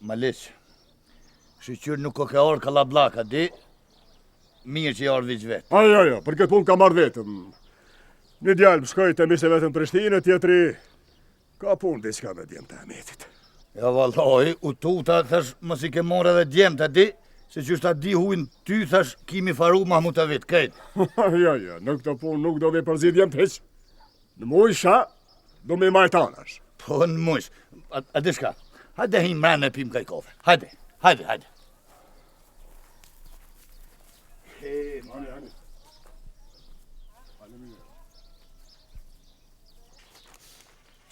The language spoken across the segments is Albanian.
Maliq, shqyr nuk o ke orë kalablaka, di? Mirë që i orë vizh vetë. Ajo, për këtë punë ka marrë vetëm. Një djalë më shkoj të mishe vetëm Prishtinë, tjetri ka punë diçka me djemë të Ahmetit. Ja valloj, u tuta, thash, mos i ke morë edhe djemë të di, se që shta di hujnë ty, thash, kimi faru Mahmutavit, kejt. Ja, në këtë punë nuk do me përzi djemë të heq. Në mujsha, do me majtanash. Po në mujsh, a di shka, hajde him mrenë e pim kaj kove, hajde. Ani.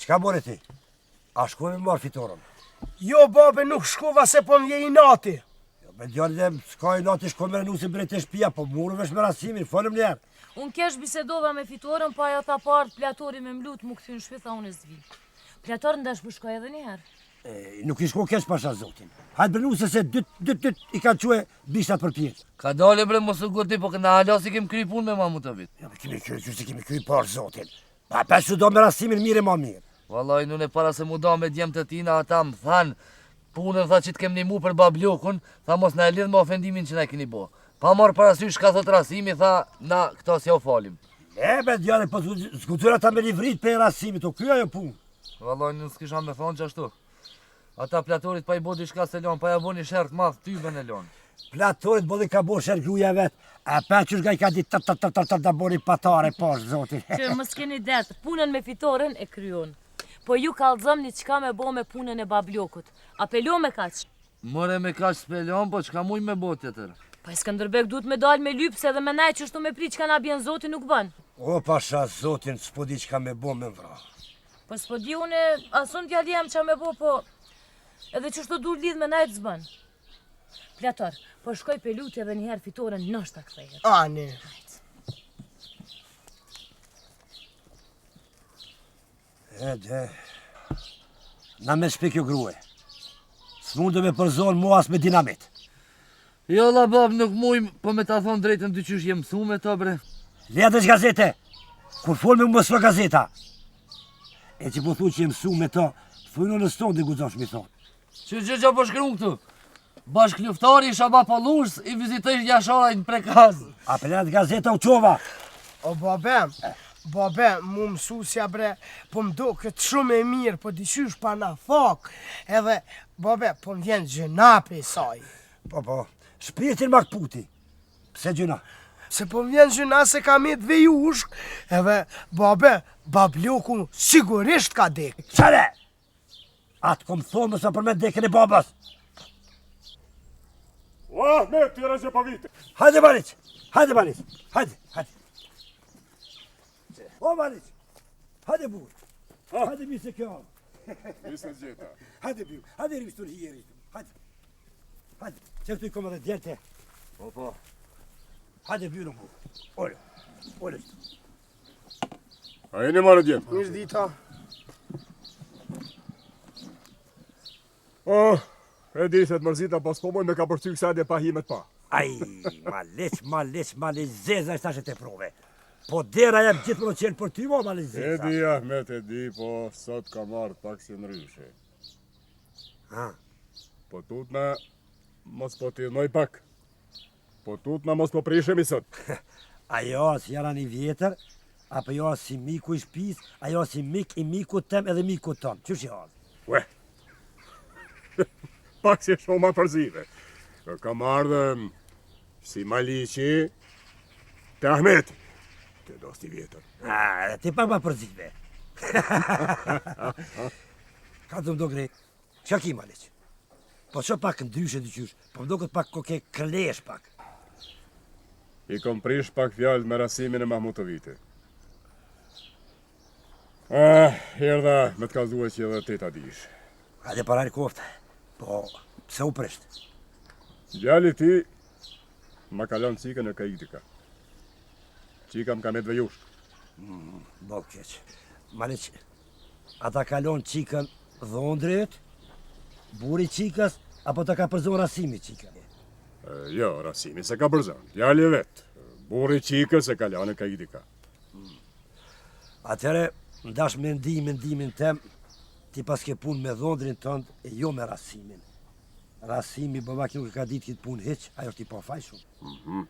Qka bore ti? A shkoj me marë fitoren? Jo, babe, nuk shkova se po m'je i nati. Jo, me djallë s'ka i nati shkoj me renusi bre të shpia, po muru vesh me rasimin, falem njerë. Unë kesh bisedova me fitoren, pa ja tha partë platori me mlut mu këthy në shpi, tha unë e zvi. Plator ndash më shkoj edhe njëherë. Nuk i shko kesh pasha zotin. Hajtë brenusi se dyt i kanë quhe bishat për pjetë. Ka dole bre mos u goti, po këna hala si kem kry punë me Mahmutavit. Ja, me kemi kry parë zotin. Pa peshu do me rasimin mire ma mirë. Vallaj, nune para se mu da me djemë të tina, ata më thanë, punën tha që t'kem një mu për bablokun, tha mos në e lidh me ofendimin që ne keni bo. Pa marë parasysh ka thot rasimi, tha, na këto si o falim. Be djale, po s'kutyra ta me livrit për rasimit, o kjo ajo punë. Vallaj, në s'kisha me thonë që ashtu. Ata platorit pa i bo diçka se lon, pa ja bo një shert madh tyben e lon. Platorit bodin ka bo shërgjuja vetë, a pa qysh ga i ka di të bori patare pash, zotin. Që më s'keni detë, punën me fitoren e kryon. Po ju kalzëm një qka me bo me punën e bablokut. Apelo me kaq. More me kaq s'pelon, po qka muj me bo tjetër. Pa i Skënderbek duhet me dal me lypse edhe me nej që shtu me pri qka na bjen zotin nuk bën. O pasha zotin, s'po di qka me bo me vra. Po s'po di une, asun djali jam qa me bo, po edhe që shtu dur lidh me nejt zbën. Plator, po shkoj pelut edhe njëherë fitoren nështë të kthejet. Ani. Na me shpik jo grue. S'mundu me përzonë mua as me dinamit. Jo la bab, nuk muj, po me ta thonë drejtën dy qysh jem mësu me to bre. Ledhësh gazete, kur fol me më s'fa gazeta. E që po thu që jem mësu me to, thujnë në stonë dhe guzosh mi thonë. Që po shkru këtu? Bashk luftari i Shaba Pallush i vizitoj Jasharaj në prekaz. A pelet gazeta u qova. O babe, mu mësusja bre, po m'do këtë shumë e mirë, po diqysh pa na fak, edhe, babe, po m'vjen gjëna pe saj. Po, shpirtin mak puti. Pse gjëna? Se po m'vjen gjëna se ka me të vejushk, edhe, babe, babloku sigurisht ka dek. Qare? Atë kom thonë mësa për me dekën e babas. O Ahmet, tjera që pa vite. Hajde Maric, hajde. O Maric, hajde burë, hajde mi se kjo. Nisë gjeta. Hajde biu, hajde rristur hijeri. Hajde, që këtu i kom edhe djelte. Po. Hajde biu në burë. Olle. A e një marë djemë. Mirë dita. E di se të mërzita pas po moj me ka përcy kësajde pa himet pa. Aj, malic, zeza është ashe te prove. Po dera jem gjithë më qenë për ty mo, malic E zeza. di Ahmet, e di, po sot ka marrë pak si në ryshe. Po tutna, mos po t'ilnoj pak. Po tutna, mos po prishemi sot. Ajo si jara një vjetër, apo jo si miku i shpis, ajo si mik i miku tem edhe miku ton. Qysh i hazë? Ue, pak si shumë ma përzive. Ka marrë si Maliqi të Ahmeti. Të dosti vjetër. Ti pak ma përzive. Ka të më do grej, qa ki Maliq? Po që pak ndyshe dyqysh, po më do këtë pak koke këlesh pak. I kom prish pak fjallë me rasimin e Mahmutoviti. Erdha me të kalzue që edhe ti ta dish. Hajde parari kofte, po pse u prisht? Gjalli ti ma kalon cikën e kaitika. Qika më ka me të vejush. Bo keq. Maliq, ata kalon qikën dhondrit, buri qikës, apo ta ka përzon rasimi qikën? Jo, rasimi se ka përzon. Gjalli vetë. Buri qikës e kalon e kaitika. Atere, ndash mendimin tem, ti pas ke pun me dhondrin tënd e jo me rasimin. Rasimi babaki nuk e ka ditë këtë punë hiç, ajo është i pafajshëm.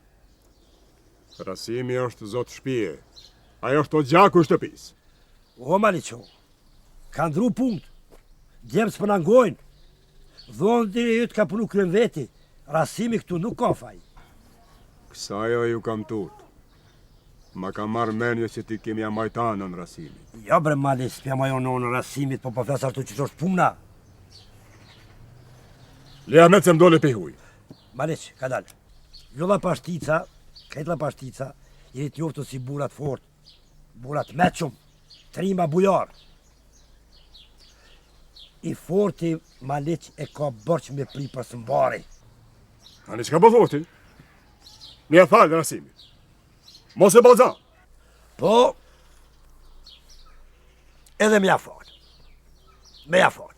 Rasimi është zot shtëpie. Ajo është o gjaku i shtëpisë. O Maliqo, ka ndru punkt. Djemës për nangojnë. Dhonë dhe jëtë ka punu kryen veti. Rasimi këtu nuk ka faj. Kësa jo ju kam tut. Ma ka marrë menje që ti kemi amajtanë në Rasimit. Jo bre mali, s'pja ma jo në Rasimit, po po flasë artu që është puna. Leja me të më dole pe huj. Maliq, ka dalë. Ljolla pashtica, kretla pashtica, jeni t'njoftu si burat fort. Burat meqëm, trima bujar. I forti Maliq e ka bërq me pri për sëmbari. Ani që ka bëthoti? Mja falë Rasimit. Mos e balzan. Po, edhe me ja falë. Me ja falë.